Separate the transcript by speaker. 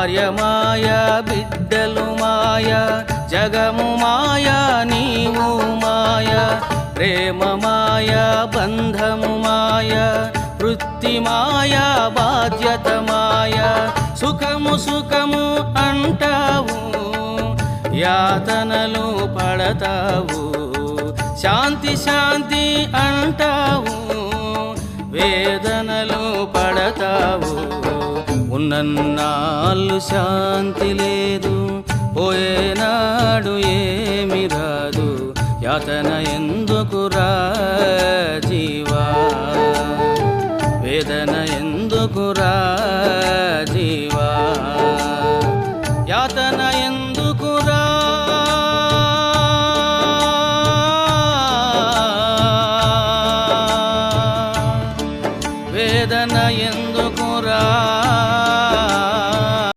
Speaker 1: భార్య మాయా బిడ్డలు మాయా జగము మాయా నీవు మాయా ప్రేమ మాయా బంధము మాయా వృత్తి మాయా బాధ్యత మాయా సుఖము సుఖము అంటావు యాతనలు పడతావు శాంతి శాంతి అంటావు వేదనలు పడతావు ఉన్నన్నాళ్ళు శాంతి లేదు పోయేనాడు ఏమి రాదు యాతన ఎందుకురా జీవా వేదన ఎందుకురా